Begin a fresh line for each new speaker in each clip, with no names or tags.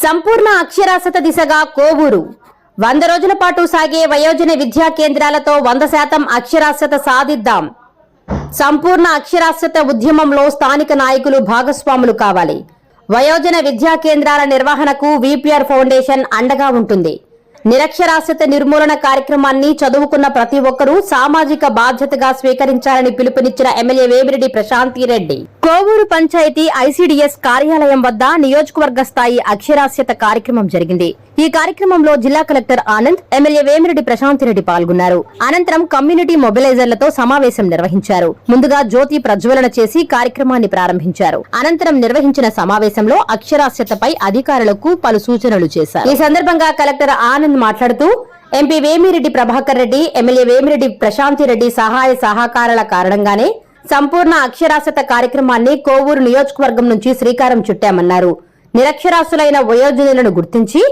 సంపూర్ణ అక్షరాస్యత దిశగా కోవూరు 100 రోజుల పాటు సాగే వయోజన విద్యా కేంద్రాలతో 100% అక్షరాస్యత సాధిద్దాం. సంపూర్ణ అక్షరాస్యత ఉద్యమంలో స్థానిక నాయకులు భాగస్వాములు కావాలి. వయోజన విద్యా కేంద్రాల నిర్వహణకు విపిఆర్ ఫౌండేషన్ అండగా ఉంటుంది. నిరక్షరాస్యత నిర్మూలన కార్యక్రమాన్ని చదువుకున్న ప్రతి ఒక్కరూ సామాజిక బాధ్యతగా స్వీకరించాలని పిలుపునిచ్చిన ఎమ్మెల్యే వేమిరెడ్డి ప్రశాంతిరెడ్డి. కోవూరు పంచాయతీ ఐసీడీఎస్ కార్యాలయం వద్ద నియోజకవర్గ స్థాయి అక్షరాస్యత కార్యక్రమం జరిగింది. ఈ కార్యక్రమంలో జిల్లా కలెక్టర్ ఆనంద్, ఎమ్మెల్యే వేమిరెడ్డి ప్రశాంతిరెడ్డి పాల్గొన్నారు. అనంతరం కమ్యూనిటీ మొబిలైజర్లతో సమావేశం నిర్వహించారు. ముందుగా జ్యోతి ప్రజ్వలన చేసి కార్యక్రమాన్ని ప్రారంభించారు. అనంతరం నిర్వహించిన సమావేశంలో అక్షరాస్యతపై అధికారులకు పలు సూచనలు చేశారు. ఈ సందర్భంగా కలెక్టర్ ఆనంద్ మాట్లాడుతూ ఎంపీ వేమిరెడ్డి ప్రభాకర్ రెడ్డి, ఎమ్మెల్యే వేమిరెడ్డి ప్రశాంతిరెడ్డి సహాయ సహకారాల కారణంగానే సంపూర్ణ అక్షరాస్యత కార్యక్రమాన్ని కోవూరు నియోజకవర్గం నుంచి శ్రీకారం చుట్టామన్నారు. నిరక్షరాస్యులైన వయోజనులను గుర్తించి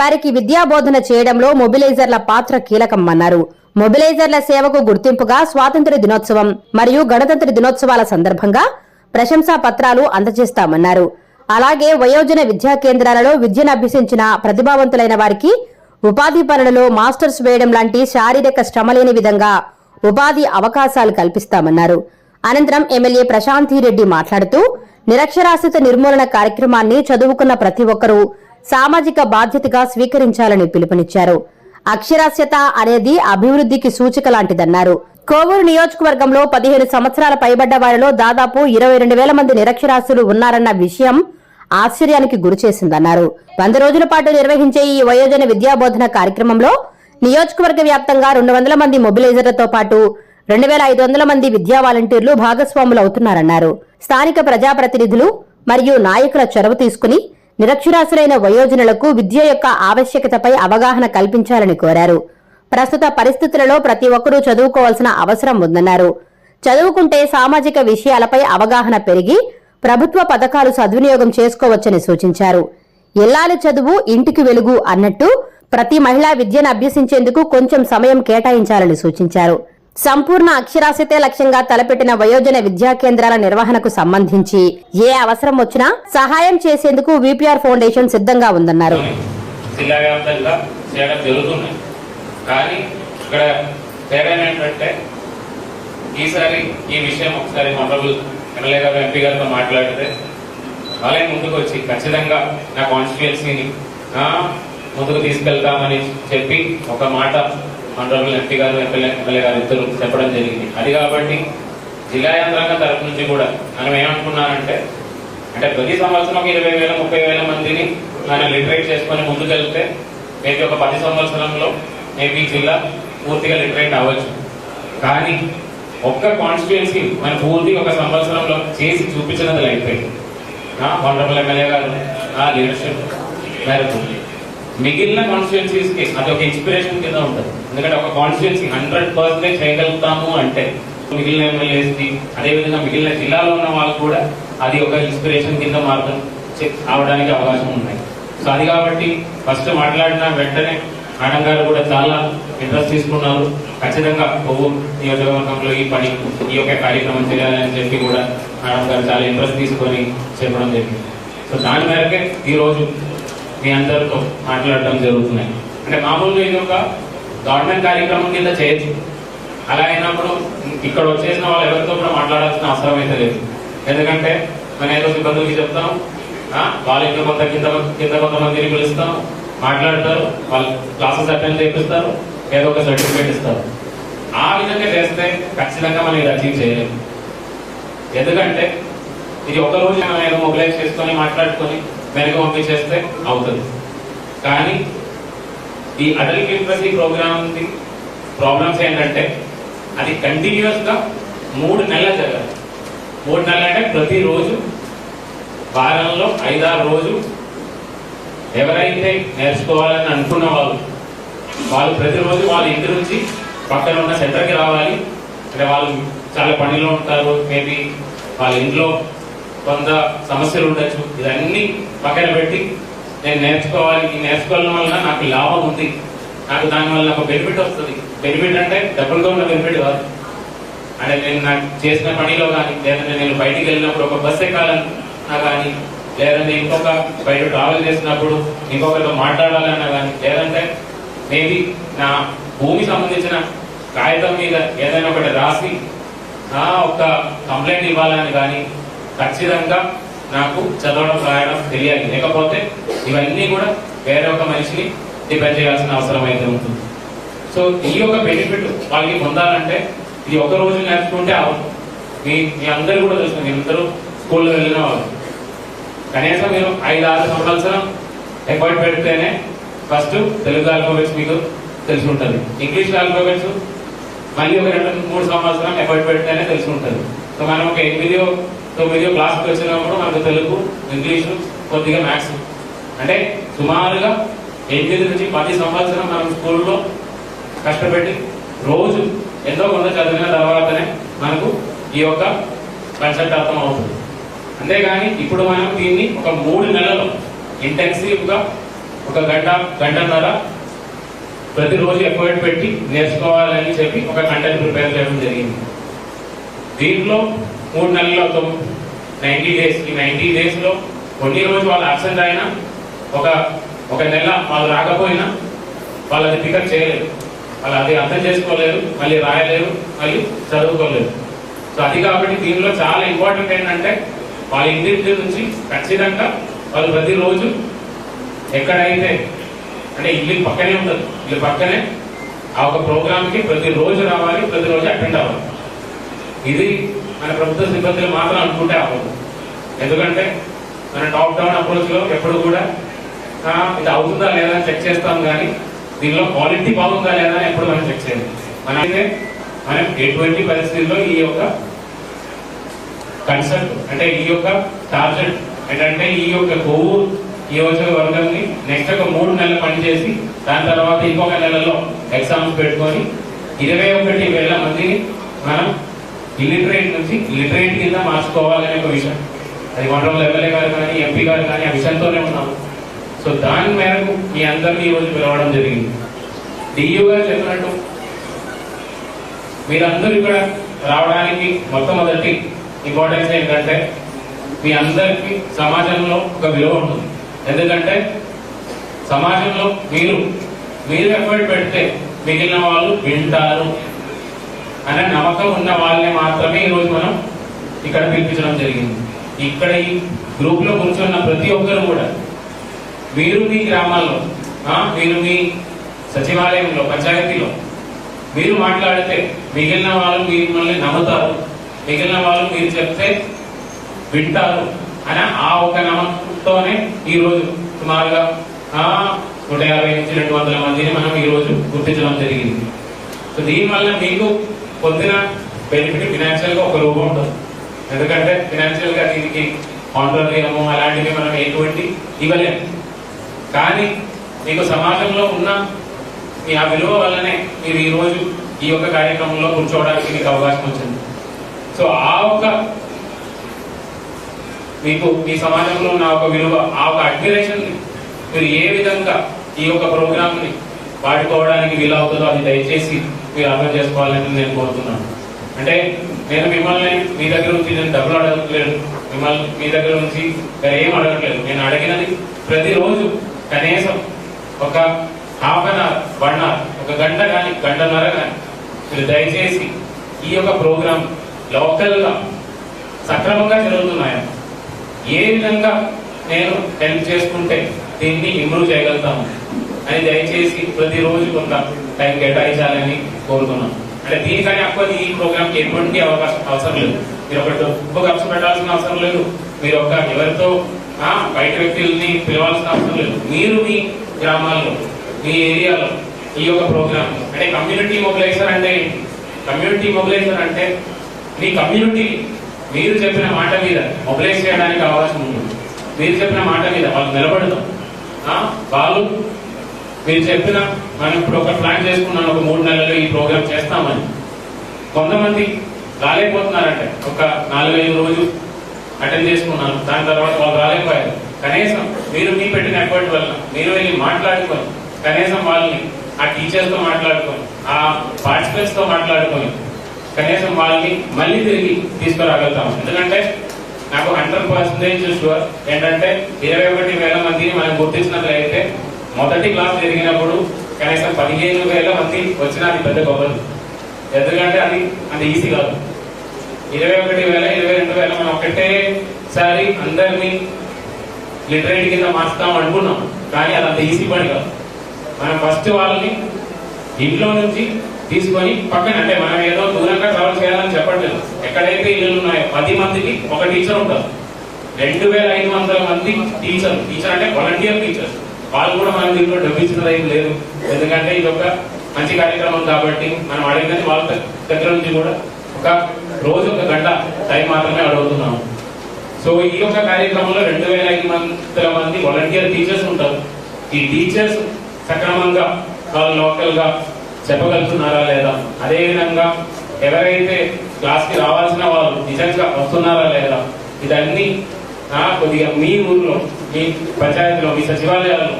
వారికి విద్యాబోధన చేయడంలో మొబిలైజర్ల పాత్ర కీలకమన్నారు. మొబిలైజర్ల సేవకు గుర్తింపుగా స్వాతంత్ర్య దినోత్సవం మరియు గణతంత్ర దినోత్సవాల సందర్భంగా ప్రశంసా పత్రాలు అందజేస్తామన్నారు. అలాగే వయోజన విద్యా కేంద్రాలలో విద్యను అభ్యసించిన ప్రతిభావంతులైన వారికి ఉపాధి పనులలో మాస్టర్స్ వేయడం లాంటి శారీరక శ్రమ లేని విధంగా ఉపాధి అవకాశాలు కల్పిస్తామన్నారు. అనంతరం ఎమ్మెల్యే ప్రశాంతిరెడ్డి మాట్లాడుతూ నిరక్షరాస్యత నిర్మూలన కార్యక్రమాన్ని చదువుకున్న ప్రతి ఒక్కరూ సామాజిక బాధ్యతగా స్వీకరించాలని పిలుపునిచ్చారు. అక్షరాస్యత అనేది అభివృద్ధికి సూచిక లాంటిదన్నారు. కోవూరు నియోజకవర్గంలో 15 సంవత్సరాల పైబడ్డ వారిలో దాదాపు 22,000 మంది నిరక్షరాస్యులు ఉన్నారన్న విషయం ఆశ్చర్యానికి గురిచేసిందన్నారు. 100 రోజుల పాటు నిర్వహించే ఈ వయోజన విద్యాబోధన కార్యక్రమంలో నియోజకవర్గ వ్యాప్తంగా 200 మంది మొబిలైజర్లతో పాటు 2,500 మంది విద్యా వాలంటీర్లు భాగస్వాములు అవుతున్నారన్నారు. స్థానిక ప్రజాప్రతినిధులు మరియు నాయకుల చొరవ తీసుకుని నిరక్షరాస్యులైన వయోజనులకు విద్య యొక్క ఆవశ్యకతపై అవగాహన కల్పించాలని కోరారు. ప్రస్తుత పరిస్థితులలో ప్రతి ఒక్కరూ చదువుకోవాల్సిన అవసరం ఉందన్నారు. చదువుకుంటే సామాజిక విషయాలపై అవగాహన పెరిగి ప్రభుత్వ పథకాలు సద్వినియోగం చేసుకోవచ్చని సూచించారు. ఇల్లాలి చదువు ఇంటికి వెలుగు అన్నట్టు ప్రతి మహిళా విద్యను అభ్యసించేందుకు కొంచెం సమయం కేటాయించాలని సూచించారు. సంపూర్ణ అక్షరాస్యతే లక్ష్యంగా తలపెట్టిన వయోజన విద్యా కేంద్రాల నిర్వహణకు సంబంధించి ఏ అవసరం వచ్చినా సహాయం చేసేందుకు విపిఆర్ ఫౌండేషన్ సిద్ధంగా ఉందన్నారు.
జిల్లా వ్యాప్తంగా చేయడం జరుగుతుంది. కానీ ఇక్కడ తేడా ఏంటంటే ఈసారి ఈ విషయం ఒకసారి ఆనరబుల్ ఎమ్మెల్యే గారు, ఎంపీ గారితో మాట్లాడితే వాళ్ళే ముందుకు వచ్చి ఖచ్చితంగా నా కాన్స్టిట్యుయెన్సీని ముందుకు తీసుకెళ్తామని చెప్పి ఒక మాట ఆనరబుల్ ఎంపీ గారు, ఎమ్మెల్యే గారు ఇద్దరు చెప్పడం జరిగింది. అది కాబట్టి జిల్లా యంత్రాంగం తరఫు నుంచి కూడా మనం ఏమనుకున్నానంటే ప్రతి సంవత్సరం 20,000, 30,000 మందిని మనం లిటరేట్ చేసుకొని ముందుకెళ్తే మేబీ ఒక 10 సంవత్సరంలో మేబీ జిల్లా పూర్తిగా లిటరేట్ అవ్వచ్చు. కానీ ఒక్క కాన్స్టిట్యుయెన్సీ మన పూర్తి ఒక సంవత్సరంలో చేసి చూపించినది అయిపోయింది. ఆనరబుల్ ఎమ్మెల్యే గారు లీడర్షిప్ మేరకు మిగిలిన కాన్స్టిట్యుయెన్సీస్కి అది ఒక ఇన్స్పిరేషన్ కింద ఉంటుంది. ఎందుకంటే ఒక కాన్స్టిట్యుయెన్సీ 100% చేయగలుగుతాము అంటే మిగిలిన ఎమ్మెల్యేస్కి, అదేవిధంగా మిగిలిన జిల్లాలో ఉన్న వాళ్ళు కూడా అది ఒక ఇన్స్పిరేషన్ కింద మార్గం అవడానికి అవకాశం ఉన్నాయి. సో అది కాబట్టి ఫస్ట్ మాట్లాడిన వెంటనే మేడం గారు కూడా చాలా ఇంట్రెస్ట్ తీసుకున్నారు. ఖచ్చితంగా కోవూరు నియోజకవర్గంలో ఈ యొక్క కార్యక్రమం చేయాలని చెప్పి కూడా మేడం గారు చాలా ఇంట్రెస్ట్ తీసుకొని చెప్పడం జరిగింది. సో దాని మేరకే ఈరోజు మీ అందరితో మాట్లాడటం జరుగుతున్నాయి. మామూలుగా ఇది ఒక గవర్నమెంట్ కార్యక్రమం కింద చేయొచ్చు. అలా అయినప్పుడు ఇక్కడ వచ్చేసిన వాళ్ళు ఎవరితో కూడా మాట్లాడాల్సిన అవసరం అయితే లేదు. ఎందుకంటే మనం ఏదో సిబ్బందికి చెప్తాం, వాళ్ళు ఇంకా కింద కొంతమందిని పిలుస్తాం, మాట్లాడతారు, వాళ్ళు క్లాసెస్ అటెండ్ చేపిస్తారు, ఏదో ఒక సర్టిఫికేట్ ఇస్తారు. ఆ విధంగా చేస్తే ఖచ్చితంగా మనం ఇది అచీవ్ చేయలేము. ఎందుకంటే ఇది ఒక రోజు మనం మొబిలైజ్ చేసుకొని మాట్లాడుకొని వెనక పంపించేస్తే అవుతుంది. కానీ ఈ అడల్ట్ లిటరసీ ప్రోగ్రామ్ ప్రాబ్లమ్స్ ఏంటంటే అది కంటిన్యూస్గా 3 నెలలు జరగాలి. 3 నెలలు అంటే ప్రతిరోజు వారంలో 5-6 రోజులు ఎవరైతే నేర్చుకోవాలని అనుకున్న వాళ్ళు ప్రతిరోజు వాళ్ళ ఇంటి నుంచి పక్కన ఉన్న సెంటర్కి రావాలి. వాళ్ళు చాలా పనిలో ఉంటారు, మేబీ వాళ్ళ ఇంట్లో కొంత సమస్యలు ఉండొచ్చు. ఇదన్నీ పక్కన పెట్టి నేను నేర్చుకోవాలి, ఈ నేర్చుకోవడం వల్ల నాకు లాభం ఉంది, నాకు దానివల్ల నాకు బెనిఫిట్ వస్తుంది. బెనిఫిట్ అంటే డబ్బులతో ఉన్న బెనిఫిట్ కాదు. నేను నాకు చేసిన పనిలో కానీ, లేదంటే నేను బయటికి వెళ్ళినప్పుడు ఒక బస్సు ఎక్కాలన్నా కానీ, లేదంటే ఇంకొక బయట ట్రావెల్ చేసినప్పుడు ఇంకొకరితో మాట్లాడాలన్నా కానీ, లేదంటే మేబీ నా భూమి సంబంధించిన కాగితం మీద ఏదైనా ఒకటి రాసి ఒక కంప్లైంట్ ఇవ్వాలని కానీ ఖచ్చితంగా నాకు చదవడం రాయడం తెలియాలి. లేకపోతే ఇవన్నీ కూడా వేరే ఒక మనిషిని డిపెండ్ చేయాల్సిన అవసరం అయితే ఉంటుంది. సో ఈ యొక్క బెనిఫిట్ వాళ్ళకి పొందాలంటే ఇది ఒక రోజు నేర్చుకుంటే అవ్వదు. మీ అందరూ కూడా తెలుసు, మీ అందరూ స్కూల్లో వెళ్ళిన వాళ్ళు కనీసం మీరు 5-6 సంవత్సరం ఎఫర్ట్ పెడితేనే ఫస్ట్ తెలుగు ఆల్ఫాబెట్స్ మీకు తెలిసి ఉంటుంది. ఇంగ్లీష్ ఆల్ఫాబెట్స్ మళ్ళీ ఒక 2-3 సంవత్సరం ఎఫర్ట్ పెడితేనే తెలిసి ఉంటుంది. సో మనం ఒక 8-9 క్లాస్కి వచ్చినప్పుడు మనకు తెలుగు, ఇంగ్లీషు, కొద్దిగా మ్యాథ్స్, అంటే సుమారుగా 8 నుంచి 10 సంవత్సరం మనం స్కూల్లో కష్టపెట్టి రోజు ఎంతో కొంత చదివిన తర్వాతనే మనకు ఈ యొక్క కాన్సెప్ట్ అర్థం అవుతుంది. అంతేగాని ఇప్పుడు మనం దీన్ని ఒక 3 నెలలు ఇంటెన్సివ్గా ఒక గంటన్నర ప్రతిరోజు ఎఫర్ట్ పెట్టి నేర్చుకోవాలని చెప్పి ఒక కంటెంట్ ప్రిపేర్ చేయడం జరిగింది. దీంట్లో 3 నెలల్లో 90 డేస్, ఈ 90 డేస్లో కొన్ని రోజు వాళ్ళు అబ్సెంట్ అయినా, ఒక నెల వాళ్ళు రాకపోయినా వాళ్ళు అది పికప్ చేయలేరు, వాళ్ళు అది అర్థం చేసుకోలేరు, మళ్ళీ రాయలేరు, మళ్ళీ చదువుకోలేరు. సో అది కాబట్టి దీనిలో చాలా ఇంపార్టెంట్ ఏంటంటే వాళ్ళ ఇంటి నుంచి ఖచ్చితంగా వాళ్ళు ప్రతిరోజు ఎక్కడైతే, అంటే ఇల్లు పక్కనే ఉంటుంది, ఇల్లు పక్కనే ఆ ఒక ప్రోగ్రామ్కి ప్రతిరోజు రావాలి, ప్రతిరోజు అటెండ్ అవ్వాలి. ఇది మన ప్రభుత్వ సిబ్బందులు మాత్రం అనుకుంటే అవ్వదు. ఎందుకంటే మన టాప్ డౌన్ అప్రోచ్లో ఎప్పుడు కూడా ఇది అవుతుందా లేదా అని చెక్ చేస్తాం, కానీ దీనిలో క్వాలిటీ బాగుందా లేదా అని ఎప్పుడు మనం చెక్ చేయాలి. మనం ఎటువంటి పరిస్థితుల్లో ఈ యొక్క కన్సెప్ట్, అంటే ఈ యొక్క టార్గెట్ ఏంటంటే ఈ యొక్క కొవ్వు నియోజకవర్గాన్ని నెక్స్ట్ ఒక 3 నెలలు పనిచేసి దాని తర్వాత ఇంకొక నెలలో ఎగ్జామ్స్ పెట్టుకొని 21,000 మందిని మనం ఇల్లిటరేట్ నుంచి లిటరేట్ కింద మార్చుకోవాలనే ఒక విషయం. అది వనరుల ఎమ్మెల్యే గారు కానీ, ఎంపీ గారు కానీ ఆ విషయంతోనే ఉన్నాము. సో దాని మేరకు మీ అందరినీ ఈరోజు పిలవడం జరిగింది. డియూ గారు చెప్పినట్టు మీరందరూ ఇక్కడ రావడానికి మొట్టమొదటి ఇంపార్టెన్స్ ఏంటంటే మీ అందరికీ సమాజంలో ఒక విలువ ఉంటుంది. ఎందుకంటే సమాజంలో మీరు ఎఫర్ట్ పెడితే మిగిలిన వాళ్ళు వింటారు అనే నమ్మకం ఉన్న వాళ్ళని మాత్రమే ఈరోజు మనం ఇక్కడ పిలిపించడం జరిగింది. ఇక్కడ ఈ గ్రూప్ లో కూర్చున్న ప్రతి ఒక్కరు కూడా మీరు మీ గ్రామాల్లో, మీరు మీ సచివాలయంలో, పంచాయతీలో మీరు మాట్లాడితే మిగిలిన వాళ్ళు మిమ్మల్ని నమ్ముతారు, మిగిలిన వాళ్ళు మీరు చెప్తే వింటారు అని ఆ ఒక నమ్మకంతోనే ఈరోజు సుమారుగా 150 నుంచి 200 మందిని మనం ఈరోజు గుర్తించడం జరిగింది. సో దీనివల్ల మీకు పొందిన బెనిఫిట్ ఫినాన్షియల్ గా ఒక రూపం ఉంటుంది. ఎందుకంటే ఫినాన్షియల్ గా దీనికి ఆనరేరియము అలాంటివి మనం ఎటువంటి ఇవ్వలేము, కానీ మీకు సమాజంలో ఉన్న మీ ఆ విలువ వల్లనే మీరు ఈరోజు ఈ యొక్క కార్యక్రమంలో కూర్చోవడానికి మీకు అవకాశం వచ్చింది. సో ఆ ఒక మీకు మీ సమాజంలో ఉన్న ఒక విలువ, ఆ ఒక అడ్మిరేషన్ మీరు ఏ విధంగా ఈ యొక్క ప్రోగ్రామ్ ని వాడుకోవడానికి వీలవుతుందో అది దయచేసి మీరు అర్థం చేసుకోవాలని నేను కోరుతున్నాను. అంటే నేను మిమ్మల్ని మీ దగ్గర నుంచి నేను డబ్బులు అడగట్లేదు, మిమ్మల్ని మీ దగ్గర నుంచి ఏం అడగట్లేదు. నేను అడిగినది ప్రతిరోజు కనీసం ఒక ½ గంట, 1 అవర్, ఒక గంట కానీ గంటన్నర కానీ మీరు దయచేసి ఈ యొక్క ప్రోగ్రామ్ లోకల్గా సక్రమంగా జరుగుతున్నాయా, ఏ విధంగా నేను హెల్ప్ చేసుకుంటే దీన్ని ఇంప్రూవ్ చేయగలుగుతాము అని దయచేసి ప్రతిరోజు కొంత టైం కేటాయించాలని కోరుతున్నాను. అంటే దీనికని ఎక్కువ ఈ ప్రోగ్రామ్కి ఎటువంటి అవసరం లేదు. మీరు ఒక డబ్బు ఖర్చు పెట్టాల్సిన అవసరం లేదు, మీరు ఒక ఎవరితో బయట వ్యక్తుల్ని పిలవాల్సిన అవసరం లేదు. మీరు మీ గ్రామాల్లో, మీ ఏరియాలో ఈ యొక్క ప్రోగ్రామ్, అంటే కమ్యూనిటీ మొబిలైజర్ అంటే మీ కమ్యూనిటీ మీరు చెప్పిన మాట మీద మొబిలైజ్ చేయడానికి అవకాశం ఉంటుంది. మీరు చెప్పిన మాట మీద వాళ్ళు నిలబడతాం. వాళ్ళు మీరు చెప్పిన, మనం ఇప్పుడు ఒక ప్లాన్ చేసుకున్నాను, ఒక 3 నెలలు ఈ ప్రోగ్రామ్ చేస్తామని. కొంతమంది రాలేకపోతున్నారంటే ఒక 4-5 రోజులు అటెండ్ చేసుకున్నాను, దాని తర్వాత వాళ్ళు రాలేకపోయారు. కనీసం మీరు మీ పెట్టిన ఎఫర్ట్ వల్ల మీరు వెళ్ళి మాట్లాడుకొని, కనీసం వాళ్ళని ఆ టీచర్స్తో మాట్లాడుకొని, ఆ పార్టిసిపెంట్స్తో మాట్లాడుకొని కనీసం వాళ్ళని మళ్ళీ తిరిగి తీసుకురాగలుగుతాం. ఎందుకంటే నాకు 100% షూర్ ఏంటంటే 21,000 మందిని మనం గుర్తించినట్లయితే మొదటి క్లాస్ జరిగినప్పుడు కనీసం 15,000 మంది వచ్చిన అది పెద్ద గొప్పది. ఎందుకంటే అది అంత ఈజీ కాదు. 21,000 22,000 మనం ఒకటేసారి అందరినీ లిటరేట్ కింద మార్చుతాం అనుకున్నాం, కానీ అది అంత ఈజీ పని కాదు. మనం ఫస్ట్ వాళ్ళని ఇంట్లో నుంచి తీసుకొని పక్కన, అంటే మనం ఏదో దూరంగా ట్రావెల్ చేయాలని చెప్పట్లేదు. ఎక్కడైతే ఇల్లు ఉన్నాయో 10 మందికి ఒక టీచర్ ఉంటారు. 2,500 మంది టీచర్ అంటే వాలంటీర్ టీచర్స్. వాళ్ళు కూడా మనం దీంట్లో డబ్బించినది ఏం లేదు. ఎందుకంటే ఇది ఒక మంచి కార్యక్రమం కాబట్టి మనం అడిగినది వాళ్ళ దగ్గర నుంచి కూడా ఒక రోజు 1 గంట టైం మాత్రమే అడుగుతున్నాము. సో ఈ యొక్క కార్యక్రమంలో 2,500 మంది వాలంటీర్ టీచర్స్ ఉంటారు. ఈ టీచర్స్ సక్రమంగా వాళ్ళు లోకల్ గా చెప్పగలుగుతున్నారా లేదా, అదేవిధంగా ఎవరైతే క్లాస్ కి రావాల్సిన వాళ్ళు నిజంగా వస్తున్నారా లేదా, ఇదన్నీ కొద్దిగా మీ ఊర్లో, మీ పంచాయతీలో, మీ సచివాలయాల్లో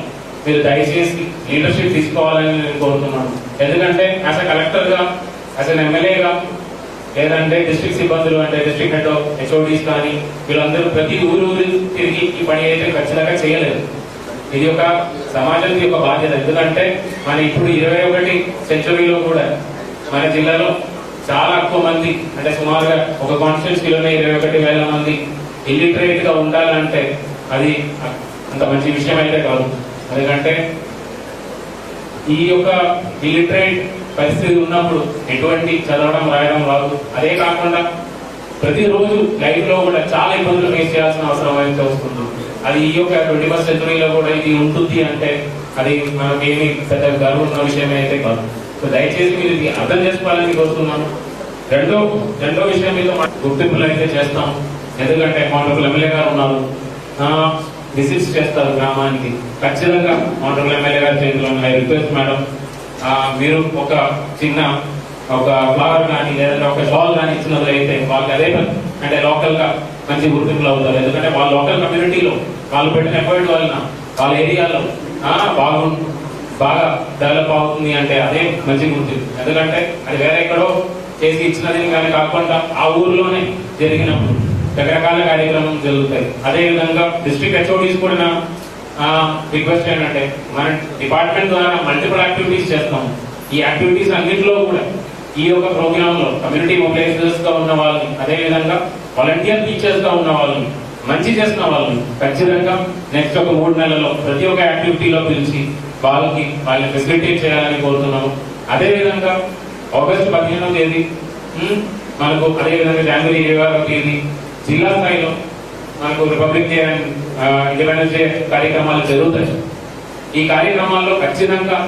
మీరు దయచేసి లీడర్షిప్ తీసుకోవాలని నేను కోరుతున్నాను. ఎందుకంటే యాజ్ అ కలెక్టర్ గా, యాజ్ అన్ ఎమ్మెల్యేగా, లేదంటే డిస్ట్రిక్ట్ సిబ్బందులు అంటే డిస్ట్రిక్ట్ హెడ్ హెచ్ఓడీస్ కానీ వీళ్ళందరూ ప్రతి ఊరు తిరిగి ఈ పని అయితే ఖచ్చితంగా చేయలేదు. ఇది ఒక సమాజానికి ఒక బాధ్యత. ఎందుకంటే మన ఇప్పుడు 21వ సెంచరీలో కూడా మన జిల్లాలో చాలా ఎక్కువ మంది, అంటే సుమారుగా ఒక కాన్స్టిట్యూన్సీలోనే 21,000 మంది ఇల్లిటరేట్ గా ఉండాలంటే అది అంత మంచి విషయం అయితే కాదు. ఎందుకంటే ఈ యొక్క ఇల్లిటరేట్ పరిస్థితి ఉన్నప్పుడు ఎటువంటి చదవడం రాయడం రాదు. అదే కాకుండా ప్రతిరోజు లైఫ్ లో కూడా చాలా ఇబ్బందులు ఫేస్ చేయాల్సిన అవసరం అయితే వస్తుంది. అది ఈ యొక్క 21వ సెంచరీలో కూడా ఇది ఉంటుంది అంటే అది మనకేమి పెద్ద గర్వం ఉన్న విషయం అయితే కాదు. సో దయచేసి మీరు ఇది అర్థం చేసుకోవాలని కోరుతున్నాను. రెండో విషయం మీద గుర్తింపులు అయితే చేస్తాం. ఎందుకంటే మాటలు ఎమ్మెల్యే గారు ఉన్నారు, విజిట్స్ చేస్తారు గ్రామానికి. ఖచ్చితంగా మాటలు ఎమ్మెల్యే గారి చేతిలో ఉన్నాయి. రిక్వెస్ట్ మేడం, మీరు ఒక చిన్న ఒక ఫ్లవర్ కానీ లేదంటే ఒక షాల్ కానీ ఇచ్చినట్లయితే వాళ్ళకి అదే అంటే లోకల్ గా మంచి గుర్తింపులు అవుతారు. ఎందుకంటే వాళ్ళ లోకల్ కమ్యూనిటీలో వాళ్ళు పెట్టిన ఎఫర్ట్ వలన వాళ్ళ ఏరియాలో బాగా డెవలప్ అవుతుంది అంటే అదే మంచి గుర్తింపు. ఎందుకంటే అది వేరే ఎక్కడో చేసి ఇచ్చినది కానీ కాకుండా ఆ ఊర్లోనే జరిగినప్పుడు రకరకాల కార్యక్రమం జరుగుతాయి. అదేవిధంగా డిస్ట్రిక్ట్ హెచ్ఓడీస్ కూడా రిక్వెస్ట్ ఏంటంటే మన డిపార్ట్మెంట్ ద్వారా మల్టిపుల్ యాక్టివిటీస్ చేస్తాము. ఈ యాక్టివిటీస్ అన్నింటిలో కూడా ఈ యొక్క ప్రోగ్రామ్ లో కమ్యూనిటీ మొబిలైజర్స్ గా ఉన్న వాళ్ళని, అదేవిధంగా వాలంటీర్ టీచర్స్ గా ఉన్న వాళ్ళని, మంచి చేస్తున్న వాళ్ళని ఖచ్చితంగా నెక్స్ట్ ఒక 3 నెలల్లో ప్రతి ఒక్క యాక్టివిటీలో పిలిచి వాళ్ళని ఫెసిలిటేట్ చేయాలని కోరుతున్నాము. అదేవిధంగా ఆగస్టు 15వ తేదీ మనకు, అదేవిధంగా జనవరి 26వ తేదీ జిల్లా స్థాయిలో మనకు republic day and independence day కార్యక్రమాలు జరుగుతాయి. ఈ కార్యక్రమాల్లో ఖచ్చితంగా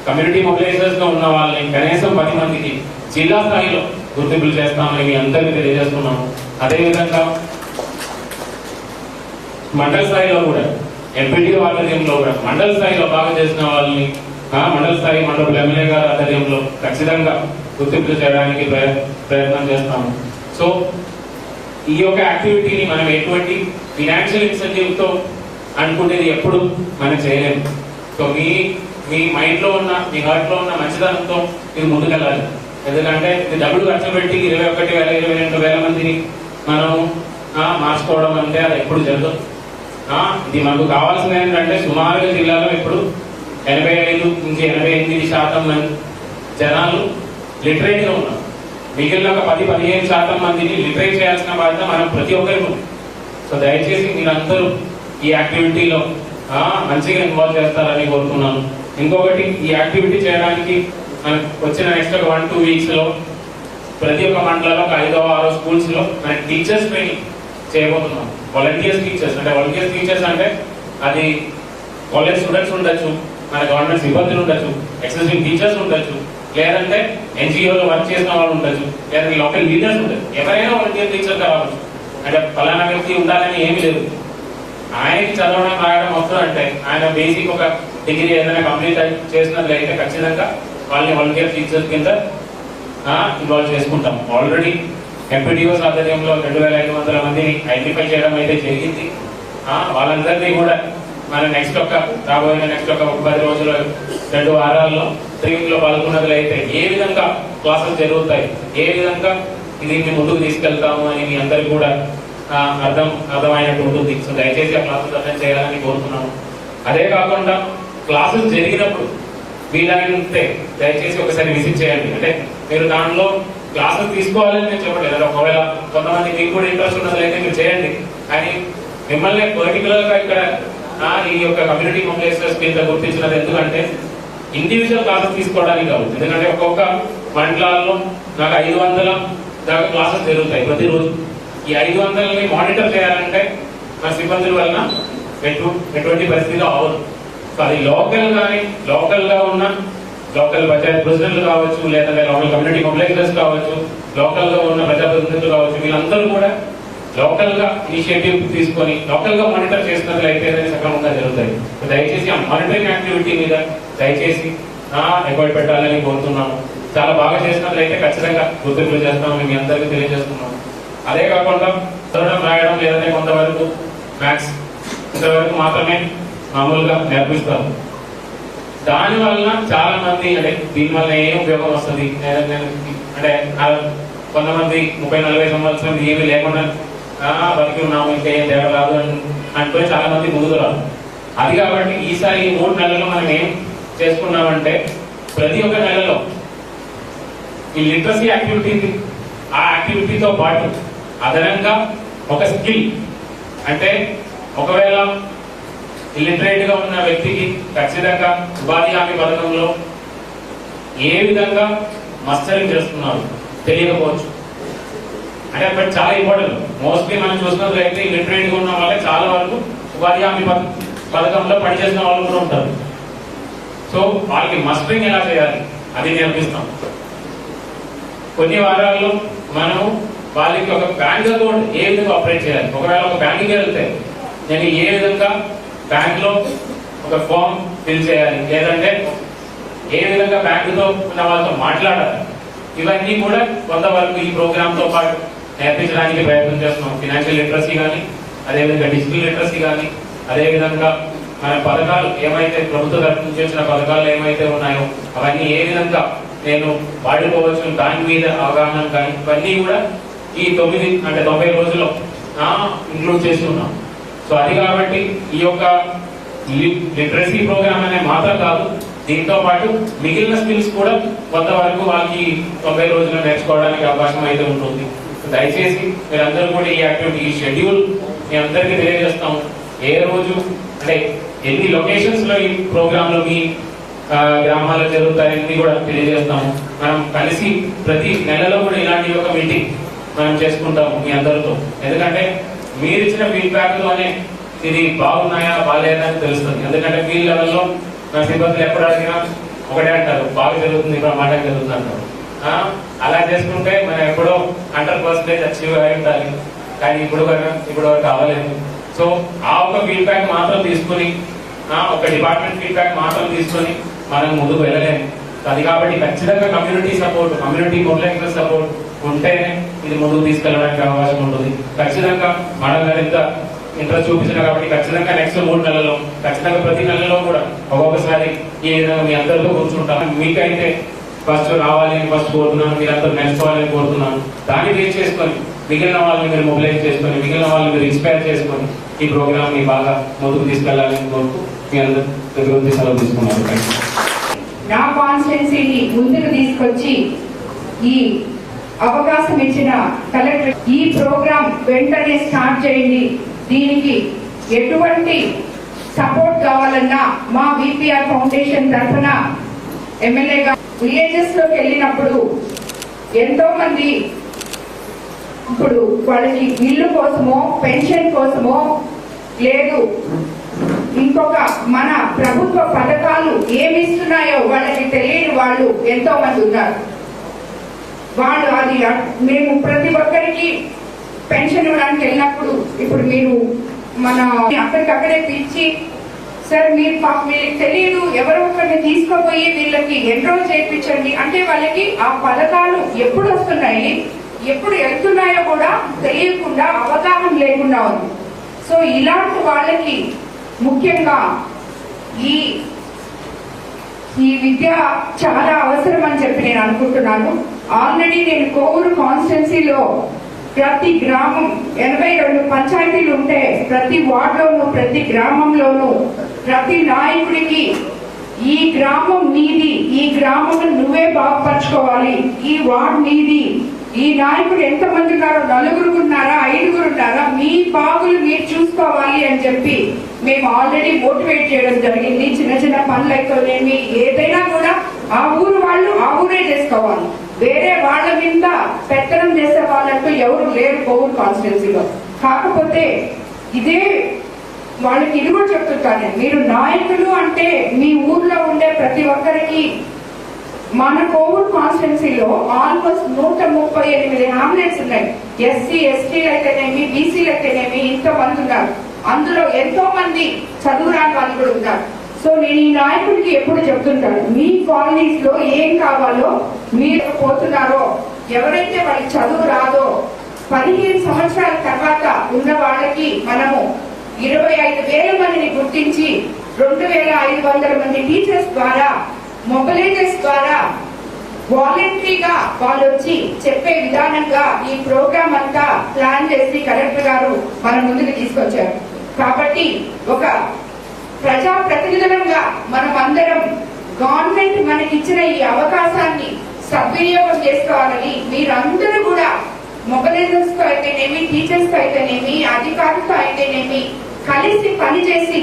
కమ్యూనిటీ మొబిలైజర్స్ గా ఉన్న వాళ్ళని కనీసం 10 మందికి జిల్లా స్థాయిలో గుర్తింపులు చేస్తామని మీ అందరికీ తెలియజేస్తున్నాము. అదేవిధంగా మండల స్థాయిలో కూడా ఎంపీడీఓ ఆధ్వర్యంలో కూడా మండల స్థాయిలో బాగా చేసిన వాళ్ళని మండల స్థాయి మండల ఎమ్మెల్యే గారి ఆధ్వర్యంలో ఖచ్చితంగా గుర్తింపులు చేయడానికి ప్రయత్నం చేస్తాము. సో ఈ యొక్క యాక్టివిటీని మనం ఎటువంటి ఫినాన్షియల్ ఇన్సెంటివ్ తో అనుకునేది ఎప్పుడు మనం చేయలేము. సో మీ మైండ్ లో ఉన్న, మీ హార్ట్ లో ఉన్న మంచిదనంతో మీరు ముందుకెళ్ళాలి. ఎందుకంటే ఇది డబ్బులు ఖర్చు పెట్టి 21,000 22,000 మందిని మనం మార్చుకోవడం అంటే అది ఎప్పుడు జరగదు. ఇది మనకు కావాల్సింది ఏంటంటే సుమారుగా జిల్లాలో ఇప్పుడు 85 నుంచి 88% మంది జనాలు లిటరేట్ గా ఉన్నారు. మిగిలిన ఒక 10-15% మందిని లిటరేట్ చేయాల్సిన బాధ్యత మనం ప్రతి ఒక్కరికి. సో దయచేసి మీరందరూ ఈ యాక్టివిటీలో మంచిగా ఇన్వాల్వ్ చేస్తారని కోరుతున్నాను. ఇంకొకటి, ఈ యాక్టివిటీ చేయడానికి మనకు వచ్చిన నెక్స్ట్ ఒక 1-2 వీక్స్ లో ప్రతి ఒక్క మండలంలో ఒక 5-6 స్కూల్స్ లో మన టీచర్స్ ట్రైనింగ్ చేయబోతున్నాం. వాలంటీర్స్ టీచర్స్ అంటే అది కాలేజ్ స్టూడెంట్స్ ఉండొచ్చు, మన గవర్నమెంట్ సిబ్బందులు ఉండొచ్చు, ఎక్సిస్టింగ్ టీచర్స్ ఉండొచ్చు, లేదంటే ఎన్జిఓలో వర్క్ చేసిన వాళ్ళు ఉండొచ్చు, లేదంటే లోకల్ లీడర్స్ ఉండొచ్చు. ఎవరైనా వాలంటీర్ టీచర్ కావచ్చు. అంటే ఫలానా వ్యక్తి ఉండాలని ఏమీ లేదు. ఆయనకి చదవడం రాయడం వస్తుంది అంటే ఆయన బేసిక్ ఒక డిగ్రీ ఏదైనా కంప్లీట్ చేసినట్లయితే ఖచ్చితంగా వాళ్ళని వాలంటీర్ టీచర్స్ కింద ఇన్వాల్వ్ చేసుకుంటాం. ఆల్రెడీ ఎంపీడీఓస్ ఆధ్వర్యంలో 2,500 మందిని ఐడెంటిఫై చేయడం అయితే జరిగింది. వాళ్ళందరినీ కూడా మన రాబోయే నెక్స్ట్ ఒక 10 రోజులు 2 వారాల్లో ట్రైనింగ్ లో పాల్గొన్నట్లయితే ఏ విధంగా క్లాసెస్ జరుగుతాయి, ఏ విధంగా దీన్ని ముందుకు తీసుకెళ్తాము అని మీ అందరికీ కూడా అర్థమైనట్టు ఉంటుంది. సో దయచేసి ఆ క్లాసెస్ అటెండ్ చేయాలని కోరుతున్నాను. అదే కాకుండా క్లాసెస్ జరిగినప్పుడు వీలైతే దయచేసి ఒకసారి విజిట్ చేయండి. అంటే మీరు దానిలో క్లాసెస్ తీసుకోవాలని నేను చెప్పట్లేదు. ఒకవేళ కొంతమంది మీకు కూడా ఇంట్రెస్ట్ ఉన్నట్లయితే మీరు చేయండి. కానీ మిమ్మల్ని పర్టికులర్ గా ఇక్కడ ఈ యొక్క కమ్యూనిటీ మొబిలైజేషన్ కింద గుర్తించినది ఎందుకంటే ఇండివిజువల్ క్లాసెస్ తీసుకోవడానికి కాదు. ఎందుకంటే ఒక్కొక్క మండలాల్లో నాకు 500 దాకా క్లాసెస్ జరుగుతాయి ప్రతిరోజు. ఈ 500ని మానిటర్ చేయాలంటే మన సిబ్బందుల వలన ఎటువంటి పరిస్థితిలో అవ్వదు. సో అది లోకల్ గా ఉన్న లోకల్ పంచాయతీ ప్రెసిడెంట్లు కావచ్చు, లేదంటే లోకల్ కమ్యూనిటీ మొబిలైజర్స్ కావచ్చు, లోకల్ గా ఉన్న ప్రజాప్రతినిధులు కావచ్చు, వీళ్ళందరూ కూడా లోకల్ గా ఇనిషియేటివ్ తీసుకొని లోకల్ గా మానిటర్ చేసినట్లయితే సక్రమంగా జరుగుతాయి. దయచేసి ఆ మానిటరింగ్ యాక్టివిటీ మీద దయచేసి ఎఫర్ట్ పెట్టాలని కోరుతున్నాము. చాలా బాగా చేసినట్లయితే ఖచ్చితంగా గుర్తింపులు చేస్తామని మీ అందరికీ తెలియజేస్తున్నాము. అదే కాకుండా చదవడం రాయడం లేదంటే కొంతవరకు మ్యాథ్స్ ఇంతవరకు మాత్రమే మామూలుగా నేర్పిస్తాము. దాని వలన చాలా మంది అంటే దీనివల్ల ఏం ఉపయోగం వస్తుంది అంటే కొంతమంది 30-40 సంవత్సరం ఏమీ లేకుండా బతికి ఉన్నాము, ఇంకా ఏం తేడా రాదు అనుకుని చాలా మంది ముందుకు రాదు. అది కాబట్టి ఈసారి ఈ 3 నెలల్లో మనం ఏం చేసుకున్నామంటే ప్రతి ఒక్క నెలలో ఈ లిటరసీ యాక్టివిటీ ఆ యాక్టివిటీతో పాటు అదనంగా ఒక స్కిల్ అంటే ఒకవేళ ఇల్లిటరేట్ గా ఉన్న వ్యక్తికి ఖచ్చితంగా ఉపాధి హామీ పథకంలో ఏ విధంగా మస్టరింగ్ చేస్తున్నారు తెలియకపోవచ్చు. అంటే అక్కడ చాలా ఇంపార్టెంట్. మోస్ట్లీ మనం చూసినట్లయితే ఇల్లిటరేట్ గా ఉన్న వాళ్ళే చాలా వరకు ఉపాధి హామీ పథకంలో పనిచేసిన వాళ్ళు కూడా ఉంటారు. సో వాళ్ళకి మస్టరింగ్ ఎలా చేయాలి అది నేర్పిస్తాం. కొన్ని వారాల్లో మనం వాళ్ళకి ఒక బ్యాంక్ అకౌంట్ ఏ విధంగా ఆపరేట్ చేయాలి, ఒకవేళ ఒక బ్యాంకుకి వెళ్తే నేను ఏ విధంగా బ్యాంక్ లో ఒక ఫామ్ ఫిల్ చేయాలి, లేదంటే ఏ విధంగా బ్యాంకుతో ఉన్న వాళ్ళతో మాట్లాడాలి, ఇవన్నీ కూడా కొంతవరకు ఈ ప్రోగ్రామ్ తో పాటు నేర్పించడానికి ప్రయత్నం చేస్తున్నాం. ఫినాన్షియల్ లిటరసీ కానీ, అదేవిధంగా డిజిటల్ లిటరసీ కానీ, అదేవిధంగా మన పథకాలు ఏమైతే ప్రభుత్వ తరఫు నుంచి వచ్చిన పథకాలు ఏమైతే ఉన్నాయో అవన్నీ ఏ విధంగా నేను వాడుకోవచ్చు దాని మీద అవగాహన కానీ ఇవన్నీ కూడా ఈ 90 రోజుల్లో ఇంక్లూడ్ చేసి ఉన్నాం. సో అది కాబట్టి ఈ యొక్క లిటరసీ ప్రోగ్రామ్ అనే మాత్రం కాదు, దీంతో పాటు మిగిలిన స్కిల్స్ కూడా కొంతవరకు వాళ్ళకి 90 రోజుల్లో నేర్చుకోవడానికి అవకాశం అయితే ఉంటుంది. దయచేసి మీరందరూ కూడా ఈ యాక్టివిటీ ఈ షెడ్యూల్ మీ అందరికీ తెలియజేస్తాము. ఏ రోజు అంటే ఎన్ని లొకేషన్స్ లో ఈ ప్రోగ్రామ్ లో మీ గ్రామాల్లో జరుగుతాయని కూడా తెలియజేస్తాము. మనం కలిసి ప్రతి నెలలో కూడా ఇలాంటి ఒక మీటింగ్ మనం చేసుకుంటాము మీ అందరితో. ఎందుకంటే మీరు ఇచ్చిన ఫీడ్బ్యాక్ తోనే ఇది బాగున్నాయా బాగాలేదా అని తెలుస్తుంది. ఎందుకంటే ఫీల్డ్ లెవెల్లో మన సిబ్బందులు ఎప్పుడు అడిగినా ఒకటే అంటారు, బాగా జరుగుతుంది, బ్రహ్మాండంగా జరుగుతుంది అంటారు. అలా చేసుకుంటే మనం ఎప్పుడో 100% అచీవ్ అయి ఉండాలి, కానీ ఇప్పుడు వరకు అవ్వలేదు. సో ఆ ఒక ఫీడ్బ్యాక్ మాత్రం తీసుకుని ఒక డిపార్ట్మెంట్ ఫీడ్బ్యాక్ మాత్రం తీసుకొని మనం ముందుకు వెళ్ళలేము. అది కాబట్టి ఖచ్చితంగా community support, community mobilisation support ఉంటేనే ఇది ముందుకు తీసుకెళ్ళడానికి అవకాశం ఉంటుంది. ఖచ్చితంగా మనం మరింత ఇంట్రెస్ట్ చూపించిన కాబట్టి ఖచ్చితంగా నెక్స్ట్ 3 నెలల్లో ఖచ్చితంగా ప్రతి నెలలో కూడా ఒక్కొక్కసారి ఈ విధంగా మీ అందరితో కూర్చుంటాం. మీకైతే ఫస్ట్ రావాలని ఫస్ట్ కోరుతున్నాను, మీరందరూ నేర్చుకోవాలని కోరుతున్నాను. దాన్ని బేస్ చేసుకొని మిగిలిన వాళ్ళని మీరు మొబిలైజ్ చేసుకొని, మిగిలిన వాళ్ళని మీరు ఇన్స్పైర్ చేసుకొని ఈ ప్రోగ్రామ్ ని బాగా ముందుకు తీసుకెళ్లాలని కోరుతూ మీ అందరి దగ్గర సెలవు తీసుకున్నాను.
నా కాన్స్టిట్యున్సీని ముందుకు తీసుకొచ్చి ఈ అవకాశం ఇచ్చిన కలెక్టర్ ఈ ప్రోగ్రామ్ వెంటనే స్టార్ట్ చేయండి, దీనికి ఎటువంటి సపోర్ట్ కావాలన్నా మా విపిఆర్ ఫౌండేషన్ తరఫున ఎమ్మెల్యేగా విలేజెస్ లోకి వెళ్ళినప్పుడు ఎంతో మంది ఇప్పుడు వాళ్ళకి ఇల్లు కోసమో పెన్షన్ కోసమో లేదు ఇంకొక మన ప్రభుత్వ పథకాలు ఏమిస్తున్నాయో వాళ్ళకి తెలియని వాళ్ళు ఎంతో మంది ఉన్నారు. వాళ్ళు అది మేము ప్రతి ఒక్కరికి పెన్షన్ ఇవ్వడానికి వెళ్ళినప్పుడు ఇప్పుడు మీరు మన అక్కడికక్కడే పిలిచి సార్ మీరు మీకు తెలియదు ఎవరో ఒకరిని తీసుకోపోయి వీళ్ళకి ఎన్రోల్ చేయించండి అంటే వాళ్ళకి ఆ పథకాలు ఎప్పుడు వస్తున్నాయి ఎప్పుడు వెళ్తున్నాయో కూడా తెలియకుండా అవగాహన లేకుండా ఉంది. సో ఇలాంటి వాళ్ళకి ముఖ్యంగా ఈ విద్య చాలా అవసరం అని చెప్పి నేను అనుకుంటున్నాను. ఆల్రెడీ నేను కోవూరు కాన్స్టిట్యున్సీలో ప్రతి గ్రామం 82 పంచాయతీలు ఉంటే ప్రతి వార్డులోనూ ప్రతి గ్రామంలోనూ ప్రతి నాయకుడికి ఈ గ్రామం నీది, ఈ గ్రామం నువ్వే బాగుపరచుకోవాలి, ఈ వార్డు నీది, ఈ నాయకుడు ఎంతమంది ఉన్నారో 4 ఉన్నారా 5 ఉన్నారా, మీ బాగులు మీరు చూసుకోవాలి అని చెప్పి మేము ఆల్రెడీ మోటివేట్ చేయడం జరిగింది. చిన్న చిన్న పనులు అయితేనేమి ఏదైనా కూడా ఆ ఊరు వాళ్ళు ఆ ఊరే చేసుకోవాలి. వేరే వాళ్ళ మీద పెత్తనం చేసే వాళ్ళంటూ ఎవరు లేరు కోవూరు కాన్స్టిట్యున్సీలో. కాకపోతే ఇదే వాళ్ళకి ఇది కూడా చెప్తుంటాను, మీరు నాయకులు అంటే మీ ఊర్లో ఉండే ప్రతి ఒక్కరికి మన కోవూరు కాన్స్టిట్యున్సీలో ఆల్మోస్ట్ 138 హామ్లెట్స్ ఉన్నాయి. ఎస్సీ ఎస్టీలు అయితేనేమి బీసీలు అయితేనేమి ఇంతమంది ఉన్నారు. అందులో ఎంతో మంది చదువు రాని వాళ్ళు కూడా ఉన్నారు. సో నేను ఈ నాయకుడికి ఎప్పుడు చెప్తుంటాను, మీ కాలనీస్ లో ఏం కావాలో మీరు పోతున్నారో, ఎవరైతే వాళ్ళకి చదువు రాదో 15 సంవత్సరాల తర్వాత ఉన్న వాళ్ళకి మనము 25,000 మందిని గుర్తించి 2,500 మంది టీచర్స్ ద్వారా మొబిలైజర్స్ ద్వారా వాలంటరీగా వాళ్ళు వచ్చి చెప్పే విధానంగా ఈ ప్రోగ్రామ్ అంతా ప్లాన్ చేసి కలెక్టర్ గారు మన ముందుకు తీసుకొచ్చారు. కాబట్టి ఒక ప్రజా ప్రతినిధులంగా మనం అందరం గవర్నమెంట్ మనకి ఇచ్చిన ఈ అవకాశాన్ని సద్వినియోగం చేసుకోవాలని మీరందరూ కూడా మొబిలైజర్స్ తో అయితేనేమి టీచర్స్ తో అయితేనేమి అధికారులతో అయితేనేమి కలిసి పనిచేసి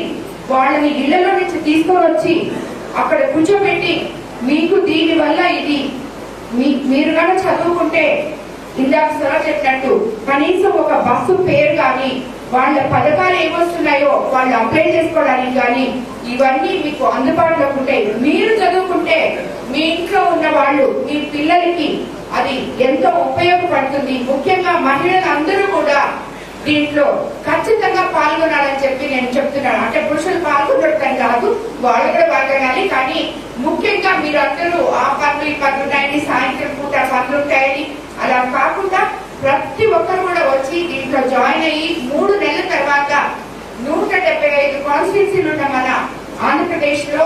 వాళ్ళని ఇళ్లలో నుంచి తీసుకొని వచ్చి అక్కడ కూర్చోబెట్టి మీకు దీని వల్ల ఇది మీరు కనుక చదువుకుంటే ఇందాక సార్ చెప్పినట్టు కనీసం ఒక బస్సు పేరు కానీ వాళ్ళ పథకాలు ఏమొస్తున్నాయో వాళ్ళు అప్లై చేసుకోవడానికి కానీ ఇవన్నీ మీకు అందుబాటులో ఉంటాయి. మీరు చదువుకుంటే మీ ఇంట్లో ఉన్న వాళ్ళు మీ పిల్లలకి అది ఎంతో ఉపయోగపడుతుంది. ముఖ్యంగా మహిళలందరూ కూడా దీంట్లో ఖచ్చితంగా పాల్గొనాలని చెప్పి నేను చెప్తున్నాను. అంటే పురుషులు పాల్గొనడం కాదు, వాళ్ళు కూడా పాల్గొనాలి. కానీ ముఖ్యంగా మీరందరూ ఆ పనులు ఈ పనులు ఉన్నాయని, సాయంత్రం పూట పనులు ఉంటాయని అలా కాకుండా ప్రతి ఒక్కరు కూడా వచ్చి దీంట్లో జాయిన్ అయ్యి 3 నెలల తర్వాత 175 కాన్స్టిట్యున్సీలు ఉన్న మన ఆంధ్రప్రదేశ్ లో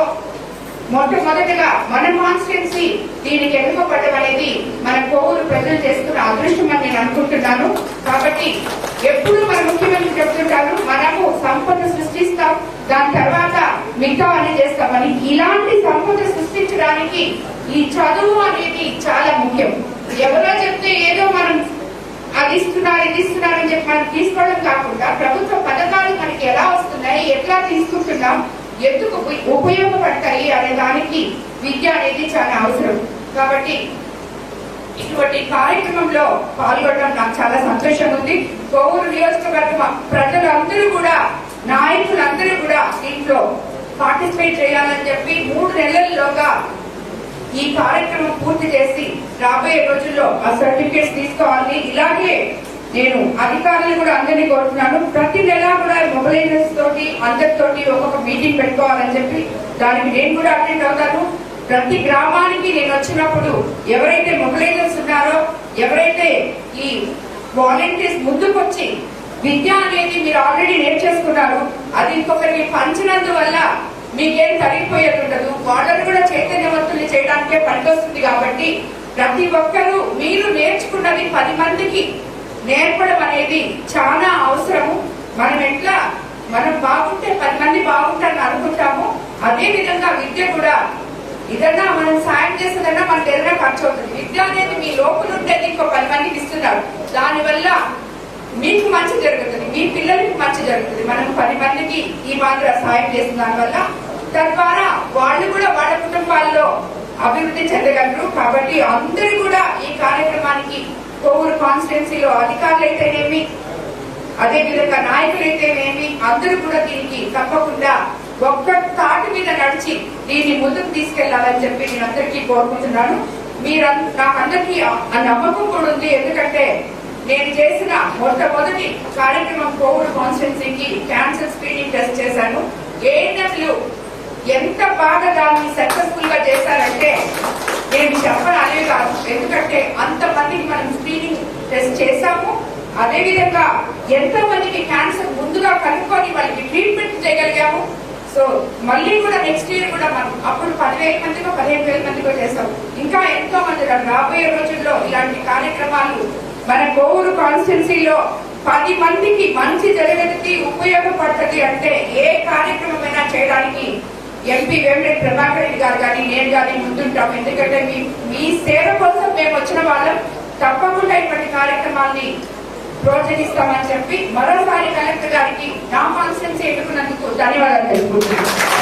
మొట్టమొదటిగా మన కాన్స్టిట్యున్సీ దీనికి ఎన్నుకోబడడం అనేది మన కోవూరు ప్రజలు చేసుకున్న అదృష్టం అని నేను అనుకుంటున్నాను. కాబట్టి ఎప్పుడు మన ముఖ్యమంత్రి చెప్తుంటారు, మనము సంపద సృష్టిస్తాం, దాని తర్వాత మిగతా అన్ని చేస్తామని. ఇలాంటి సంపద సృష్టించడానికి ఈ చదువు అనేది చాలా ముఖ్యం. ఎవరో చెప్తే ఏదో మనం అది ఇస్తున్నారు ఇది ఇస్తున్నారు అని చెప్పి మనం తీసుకోవడం కాకుండా ప్రభుత్వ పథకాలు మనకి ఎలా వస్తున్నాయి, ఎట్లా తీసుకుంటున్నాం, ఎందుకు ఉపయోగపడతాయి అనే దానికి విద్య అనేది చాలా అవసరం. కాబట్టి ఇటువంటి కార్యక్రమంలో పాల్గొనడం నాకు చాలా సంతోషంగా ఉంది. కోవూరు నియోజకవర్గం ప్రజలందరూ కూడా నాయకులందరూ కూడా దీంట్లో పార్టిసిపేట్ చేయాలని చెప్పి 3 నెలల్లోగా ఈ కార్యక్రమం పూర్తి చేసి రాబోయే రోజుల్లో ఆ సర్టిఫికేట్స్ తీసుకోవాలని ఇలాగే నేను అధికారులు కూడా అందరినీ కోరుతున్నాను. ప్రతి నెల కూడా మొబిలైజర్స్ తోటి అందరితోటి ఒక్కొక్క మీటింగ్ పెట్టుకోవాలని చెప్పి దానికి నేను కూడా అటెండ్ అవుతాను. ప్రతి గ్రామానికి నేను వచ్చినప్పుడు ఎవరైతే మొబిలైజర్స్ ఉన్నారో, ఎవరైతే ఈ వాలంటీర్స్ ముందుకొచ్చి విద్య అనేది మీరు ఆల్రెడీ నేర్చేసుకున్నారు, అది ఇంకొకరికి పంచినందువల్ల మీకేం తరిగిపోయేది ఉండదు, వాళ్ళని కూడా చైతన్యవంతుల్ని చేయడానికే పనికొస్తుంది. కాబట్టి ప్రతి ఒక్కరూ మీరు నేర్చుకున్నది 10 మందికి నేర్పడం అనేది చాలా అవసరము. మనం బాగుంటే 10 మంది బాగుంటారని అనుకుంటాము. అదే విధంగా విద్య కూడా ఏదన్నా మనం సాయం చేసేదన్నా మనకి ఏదైనా ఖర్చు అవుతుంది. విద్య అనేది మీ లోపల ఉండేది ఇంకో 10 మందికి ఇస్తున్నారు, దానివల్ల మీకు మంచి జరుగుతుంది, మీ పిల్లలకి మంచి జరుగుతుంది. మనం 10 మందికి ఈ మాత్రం సాయం చేసిన దానివల్ల తద్వారా వాళ్ళు కూడా వాళ్ళ కుటుంబాల్లో అభివృద్ధి చెందగలరు. కాబట్టి అందరూ కూడా ఈ కార్యక్రమానికి కోవూరు కాన్స్టిట్యున్సీలో అధికారులు అయితేనేమి, అదే విధంగా నాయకులైతేనేమి అందరూ కూడా దీనికి తప్పకుండా ఒక్క తాటి మీద నడిచి దీన్ని ముందుకు తీసుకెళ్లాలని చెప్పి నేను అందరికీ కోరుకుంటున్నాను. నాకందరికీ ఆ నమ్మకం కూడా ఉంది. ఎందుకంటే నేను చేసిన మొట్టమొదటి కార్యక్రమం కోవూరు కాన్స్టిట్యున్సీకి క్యాన్సర్ స్క్రీనింగ్ టెస్ట్ చేశాను. ఏఎన్ఎంలు ఎంత బాగా దాన్ని సక్సెస్ఫుల్ గా చేశారంటే నేను చెప్పాలి కాదు. ఎందుకంటే అంతమందికి మనం స్క్రీనింగ్ టెస్ట్ చేశాము. అదే విధంగా ఎంతో మందికి క్యాన్సర్ ముందుగా కనుక్కొని వాళ్ళకి ట్రీట్మెంట్ చేయగలిగాము. సో మళ్ళీ కూడా నెక్స్ట్ ఇయర్ కూడా మనం అప్పుడు 10,000 మందికో 15,000 మందికో చేస్తాం. ఇంకా ఎంతో మంది రాబోయే రోజుల్లో ఇలాంటి కార్యక్రమాలు మన కోవూరు కాన్స్టిట్యున్సీలో 10 మందికి మంచి జరగడానికి ఉపయోగపడుతుంది అంటే ఏ కార్యక్రమమైనా చేయడానికి ఎంపీ వేమిరెడ్డి ప్రభాకర్ రెడ్డి గారు కానీ నేను కానీ ముందుంటాం. ఎందుకంటే మీ సేవ కోసం మేము వచ్చిన వాళ్ళం. తప్పకుండా ఇటువంటి కార్యక్రమాల్ని ప్రోత్సహిస్తామని చెప్పి మరోసారి కలెక్టర్ గారికి నా కాన్స్టిట్యున్సీ ఎన్నుకున్నందుకు ధన్యవాదాలు తెలుపుకుంటున్నాను.